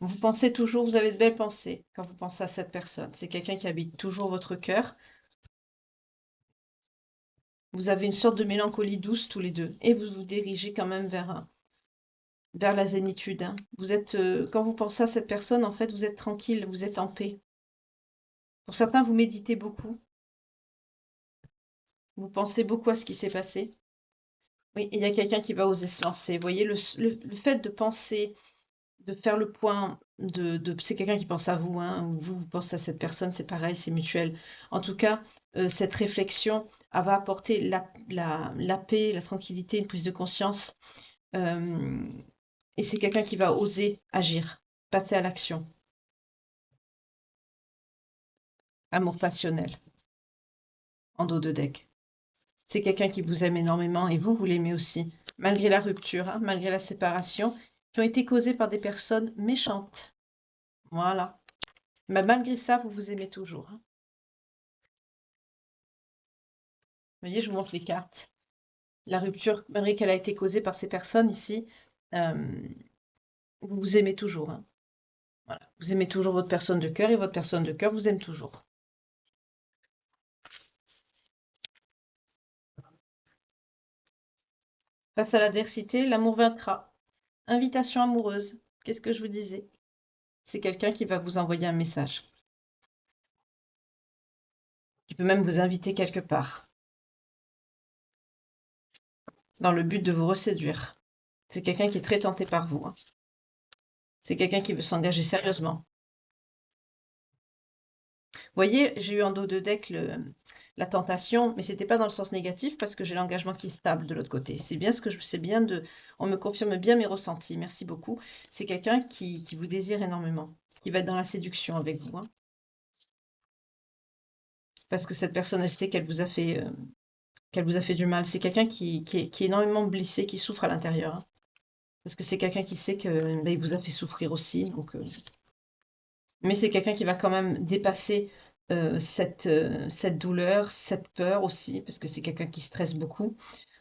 Vous pensez toujours, vous avez de belles pensées quand vous pensez à cette personne. C'est quelqu'un qui habite toujours votre cœur. Vous avez une sorte de mélancolie douce tous les deux. Et vous vous dirigez quand même vers la zénitude, hein. Vous êtes, quand vous pensez à cette personne, en fait, vous êtes tranquille, vous êtes en paix. Pour certains, vous méditez beaucoup. Vous pensez beaucoup à ce qui s'est passé. Oui, il y a quelqu'un qui va oser se lancer. Vous voyez, le fait de penser, de faire le point, c'est quelqu'un qui pense à vous, hein, ou vous pensez à cette personne, c'est pareil, c'est mutuel. En tout cas, cette réflexion, elle va apporter la paix, la tranquillité, une prise de conscience. euh, et c'est quelqu'un qui va oser agir, passer à l'action. Amour passionnel, en dos de deck. C'est quelqu'un qui vous aime énormément et vous l'aimez aussi, malgré la rupture, hein, malgré la séparation, qui ont été causées par des personnes méchantes. Voilà. Mais malgré ça, vous vous aimez toujours, hein. Vous voyez, je vous montre les cartes. La rupture, malgré qu'elle a été causée par ces personnes ici, euh, vous vous aimez toujours, hein. Voilà. Vous aimez toujours votre personne de cœur et votre personne de cœur vous aime toujours. Face à l'adversité, l'amour vaincra. Invitation amoureuse. Qu'est-ce que je vous disais? C'est quelqu'un qui va vous envoyer un message, qui peut même vous inviter quelque part, dans le but de vous reséduire. C'est quelqu'un qui est très tenté par vous, hein. C'est quelqu'un qui veut s'engager sérieusement. Vous voyez, j'ai eu en dos de deck la tentation, mais c'était pas dans le sens négatif parce que j'ai l'engagement qui est stable de l'autre côté. C'est bien ce que je sais bien de. On me confirme bien mes ressentis. Merci beaucoup. C'est quelqu'un qui vous désire énormément, qui va être dans la séduction avec vous, hein. Parce que cette personne, elle sait qu'elle vous a fait du mal. C'est quelqu'un qui est énormément blessé, qui souffre à l'intérieur, hein. Parce que c'est quelqu'un qui sait que ben, il vous a fait souffrir aussi. Donc, mais c'est quelqu'un qui va quand même dépasser cette douleur, cette peur aussi, parce que c'est quelqu'un qui stresse beaucoup.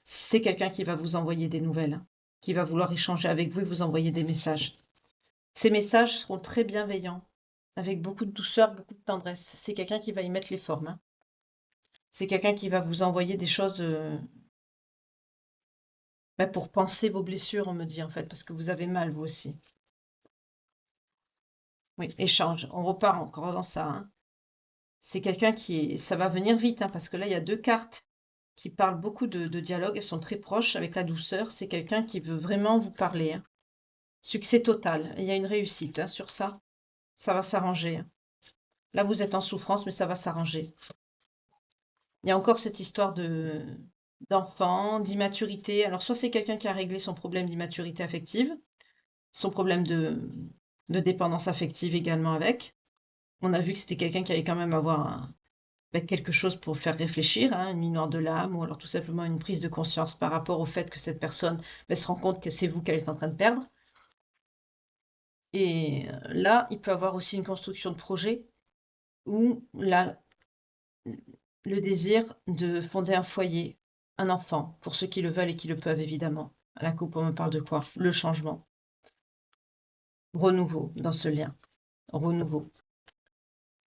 C'est quelqu'un qui va vous envoyer des nouvelles, hein, qui va vouloir échanger avec vous et vous envoyer des messages. Ces messages seront très bienveillants, avec beaucoup de douceur, beaucoup de tendresse. C'est quelqu'un qui va y mettre les formes, hein. C'est quelqu'un qui va vous envoyer des choses bah, pour penser vos blessures, on me dit en fait, parce que vous avez mal vous aussi. Oui, échange. On repart encore dans ça, hein. C'est quelqu'un ça va venir vite, hein, parce que là, il y a deux cartes qui parlent beaucoup de dialogue. Elles sont très proches avec la douceur. C'est quelqu'un qui veut vraiment vous parler, hein. Succès total. Il y a une réussite, hein, sur ça. Ça va s'arranger, hein. Là, vous êtes en souffrance, mais ça va s'arranger. Il y a encore cette histoire d'enfant, d'immaturité. Alors, soit c'est quelqu'un qui a réglé son problème d'immaturité affective, son problème de dépendance affective également avec. On a vu que c'était quelqu'un qui allait quand même avoir quelque chose pour faire réfléchir, hein, une nuit noire de l'âme, ou alors tout simplement une prise de conscience par rapport au fait que cette personne se rend compte que c'est vous qu'elle est en train de perdre. Et là, il peut avoir aussi une construction de projet ou le désir de fonder un foyer, un enfant, pour ceux qui le veulent et qui le peuvent, évidemment. À la coupe, on me parle de quoi? Le changement. Renouveau dans ce lien. Renouveau.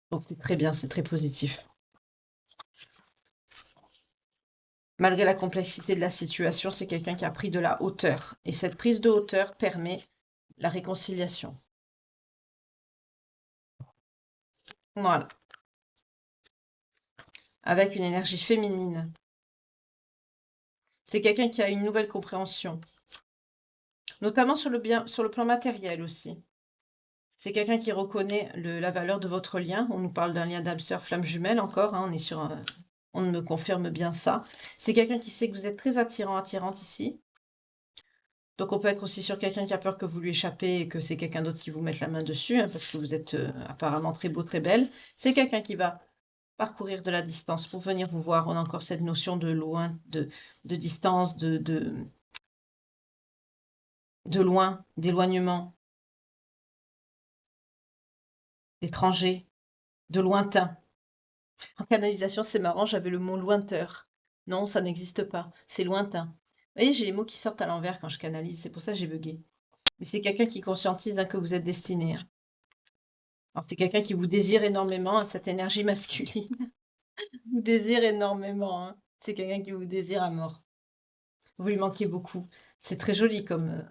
Donc c'est très bien, c'est très positif. Malgré la complexité de la situation, c'est quelqu'un qui a pris de la hauteur. Et cette prise de hauteur permet la réconciliation. Voilà. Avec une énergie féminine. C'est quelqu'un qui a une nouvelle compréhension. Notamment sur le plan matériel aussi. C'est quelqu'un qui reconnaît la valeur de votre lien. On nous parle d'un lien d'âme sœur flamme jumelle encore, hein, on me confirme bien ça. C'est quelqu'un qui sait que vous êtes très attirant, attirante ici. Donc on peut être aussi sur quelqu'un qui a peur que vous lui échappez et que c'est quelqu'un d'autre qui vous mette la main dessus, hein, parce que vous êtes apparemment très beau, très belle. C'est quelqu'un qui va parcourir de la distance pour venir vous voir. On a encore cette notion de loin, de distance, de loin, d'éloignement, d'étranger, de lointain. En canalisation, c'est marrant, j'avais le mot lointeur. Non, ça n'existe pas. C'est lointain. Vous voyez, j'ai les mots qui sortent à l'envers quand je canalise, c'est pour ça que j'ai bugué. Mais c'est quelqu'un qui conscientise, hein, que vous êtes destiné, hein. Alors, c'est quelqu'un qui vous désire énormément, hein, cette énergie masculine vous désire énormément, hein. C'est quelqu'un qui vous désire à mort. Vous lui manquez beaucoup. C'est très joli comme.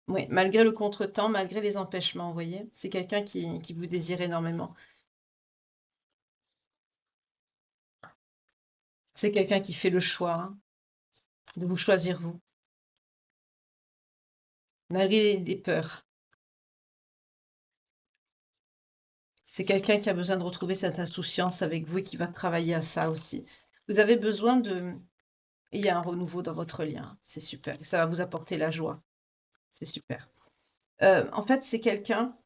Oui, malgré le contretemps, malgré les empêchements, vous voyez, c'est quelqu'un qui vous désire énormément. C'est quelqu'un qui fait le choix hein, de vous choisir vous, malgré les peurs. C'est quelqu'un qui a besoin de retrouver cette insouciance avec vous et qui va travailler à ça aussi. Vous avez besoin de... Il y a un renouveau dans votre lien, c'est super. Ça va vous apporter la joie, c'est super. En fait, c'est quelqu'un,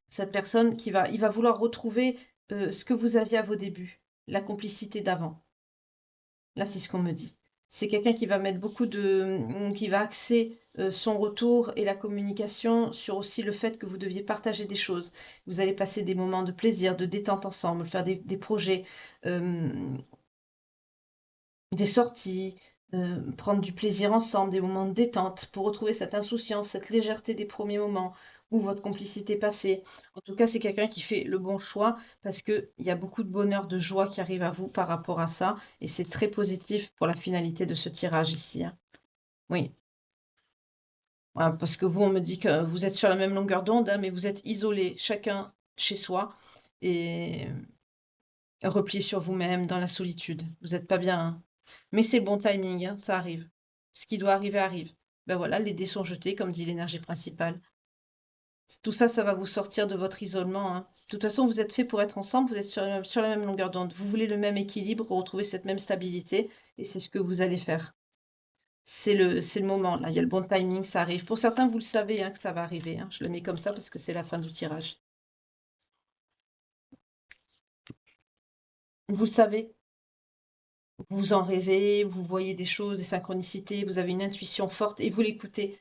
cette personne il va vouloir retrouver ce que vous aviez à vos débuts, la complicité d'avant. Là, c'est ce qu'on me dit. C'est quelqu'un qui va mettre beaucoup qui va axer son retour et la communication sur aussi le fait que vous deviez partager des choses. Vous allez passer des moments de plaisir, de détente ensemble, faire des projets, euh, des sorties, prendre du plaisir ensemble, des moments de détente pour retrouver cette insouciance, cette légèreté des premiers moments où votre complicité passée. En tout cas, c'est quelqu'un qui fait le bon choix parce qu'il y a beaucoup de bonheur, de joie qui arrive à vous par rapport à ça et c'est très positif pour la finalité de ce tirage ici, hein. Oui, voilà, parce que vous, on me dit que vous êtes sur la même longueur d'onde, hein, mais vous êtes isolés, chacun chez soi et repliés sur vous-même dans la solitude. Vous n'êtes pas bien, hein. Mais c'est le bon timing, hein, ça arrive. Ce qui doit arriver arrive. Ben voilà, les dés sont jetés, comme dit l'énergie principale. Tout ça, ça va vous sortir de votre isolement, hein. De toute façon, vous êtes fait pour être ensemble, vous êtes sur la même longueur d'onde. Vous voulez le même équilibre, retrouver cette même stabilité, et c'est ce que vous allez faire. C'est le moment, là. Il y a le bon timing, ça arrive. Pour certains, vous le savez, hein, que ça va arriver, hein. Je le mets comme ça parce que c'est la fin du tirage. Vous le savez, vous en rêvez, vous voyez des choses, des synchronicités, vous avez une intuition forte et vous l'écoutez.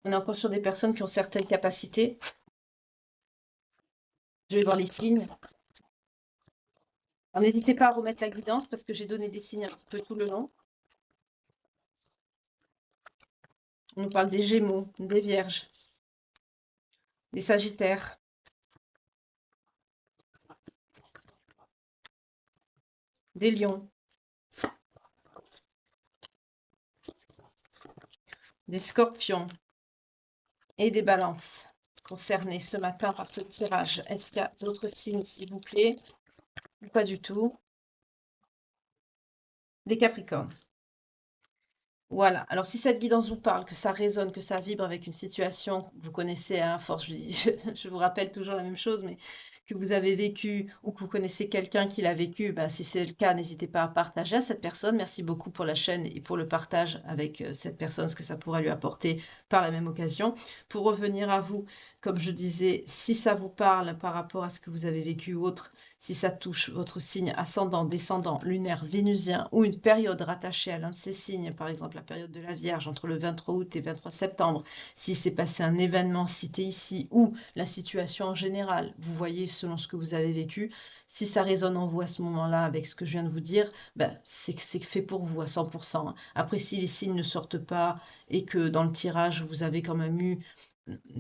On est encore sur des personnes qui ont certaines capacités. Je vais voir les signes. Alors, n'hésitez pas à remettre la guidance parce que j'ai donné des signes un petit peu tout le long. On nous parle des Gémeaux, des Vierges, des Sagittaires, des Lions, des Scorpions et des Balances concernés ce matin par ce tirage. Est-ce qu'il y a d'autres signes, s'il vous plaît? Pas du tout. Des Capricornes. Voilà. Alors, si cette guidance vous parle, que ça résonne, que ça vibre avec une situation, vous connaissez, hein, à force, je vous rappelle toujours la même chose, mais que vous avez vécu ou que vous connaissez quelqu'un qui l'a vécu, ben, si c'est le cas, n'hésitez pas à partager à cette personne. Merci beaucoup pour la chaîne et pour le partage avec cette personne, ce que ça pourrait lui apporter par la même occasion. Pour revenir à vous, comme je disais, si ça vous parle par rapport à ce que vous avez vécu ou autre, si ça touche votre signe ascendant, descendant, lunaire, vénusien ou une période rattachée à l'un de ces signes, par exemple la période de la Vierge entre le 23 août et 23 septembre, si c'est passé un événement cité ici ou la situation en général, vous voyez selon ce que vous avez vécu, si ça résonne en vous à ce moment-là avec ce que je viens de vous dire, ben, c'est que c'est fait pour vous à 100%, hein. Après, si les signes ne sortent pas et que dans le tirage, vous avez quand même eu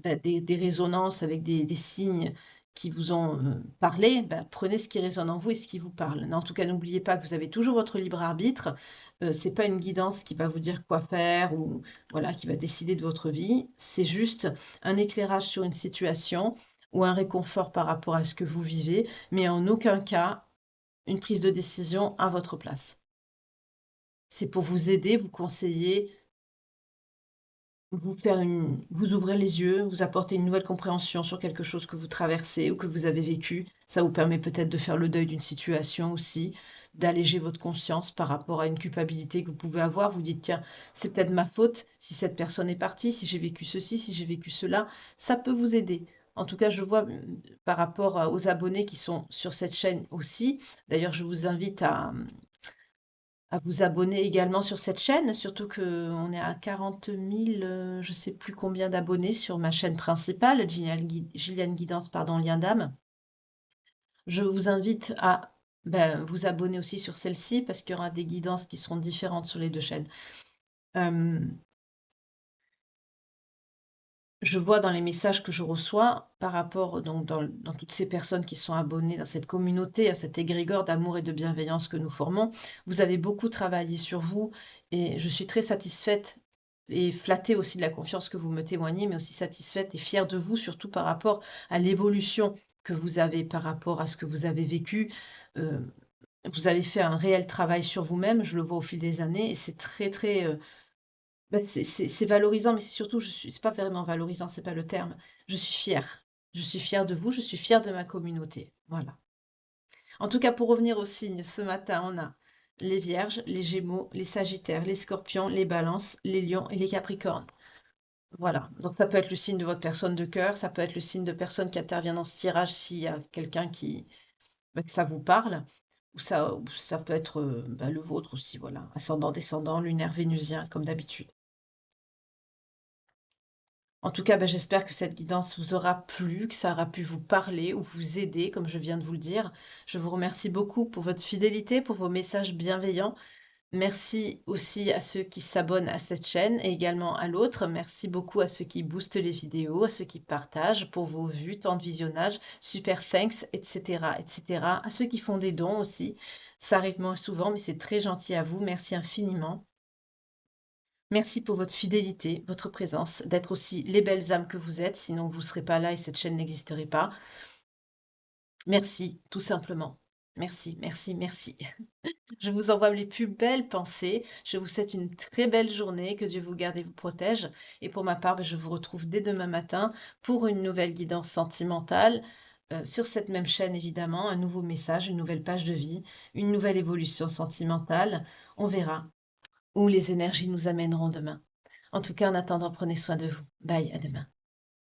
ben, des résonances avec des signes qui vous ont parlé, ben, prenez ce qui résonne en vous et ce qui vous parle. En tout cas, n'oubliez pas que vous avez toujours votre libre arbitre. C'est pas une guidance qui va vous dire quoi faire ou voilà, qui va décider de votre vie. C'est juste un éclairage sur une situation ou un réconfort par rapport à ce que vous vivez, mais en aucun cas une prise de décision à votre place. C'est pour vous aider, vous conseiller, vous ouvrez les yeux, vous apportez une nouvelle compréhension sur quelque chose que vous traversez ou que vous avez vécu. Ça vous permet peut-être de faire le deuil d'une situation aussi, d'alléger votre conscience par rapport à une culpabilité que vous pouvez avoir. Vous dites, tiens, c'est peut-être ma faute si cette personne est partie, si j'ai vécu ceci, si j'ai vécu cela. Ça peut vous aider. En tout cas, je vois par rapport aux abonnés qui sont sur cette chaîne aussi. D'ailleurs, je vous invite à vous abonner également sur cette chaîne, surtout qu'on est à 40 000, je ne sais plus combien d'abonnés sur ma chaîne principale, Gilliane Guidance, pardon, Lien d'âme. Je vous invite à ben, vous abonner aussi sur celle-ci parce qu'il y aura des guidances qui seront différentes sur les deux chaînes. Euh, je vois dans les messages que je reçois par rapport donc dans toutes ces personnes qui sont abonnées dans cette communauté, à cet égrégore d'amour et de bienveillance que nous formons, vous avez beaucoup travaillé sur vous et je suis très satisfaite et flattée aussi de la confiance que vous me témoignez, mais aussi satisfaite et fière de vous, surtout par rapport à l'évolution que vous avez par rapport à ce que vous avez vécu. Vous avez fait un réel travail sur vous-même, je le vois au fil des années et c'est très, très, bah, c'est valorisant, mais c'est surtout c'est pas vraiment valorisant, c'est pas le terme. Je suis fière. Je suis fière de vous, je suis fière de ma communauté. Voilà. En tout cas, pour revenir aux signes, ce matin, on a les Vierges, les Gémeaux, les Sagittaires, les Scorpions, les Balances, les Lions et les Capricornes. Voilà. Donc ça peut être le signe de votre personne de cœur, ça peut être le signe de personne qui intervient dans ce tirage s'il y a quelqu'un qui, bah, que ça vous parle, ou ça peut être bah, le vôtre aussi, voilà. Ascendant, descendant, lunaire, vénusien, comme d'habitude. En tout cas, bah, j'espère que cette guidance vous aura plu, que ça aura pu vous parler ou vous aider, comme je viens de vous le dire. Je vous remercie beaucoup pour votre fidélité, pour vos messages bienveillants. Merci aussi à ceux qui s'abonnent à cette chaîne et également à l'autre. Merci beaucoup à ceux qui boostent les vidéos, à ceux qui partagent pour vos vues, temps de visionnage, super thanks, etc., etc. À ceux qui font des dons aussi. Ça arrive moins souvent, mais c'est très gentil à vous. Merci infiniment. Merci pour votre fidélité, votre présence, d'être aussi les belles âmes que vous êtes, sinon vous ne serez pas là et cette chaîne n'existerait pas. Merci, tout simplement. Merci, merci, merci. Je vous envoie les plus belles pensées. Je vous souhaite une très belle journée. Que Dieu vous garde et vous protège. Et pour ma part, ben, je vous retrouve dès demain matin pour une nouvelle guidance sentimentale. Sur cette même chaîne, évidemment, un nouveau message, une nouvelle page de vie, une nouvelle évolution sentimentale. On verra où les énergies nous amèneront demain. En tout cas, en attendant, prenez soin de vous. Bye, à demain.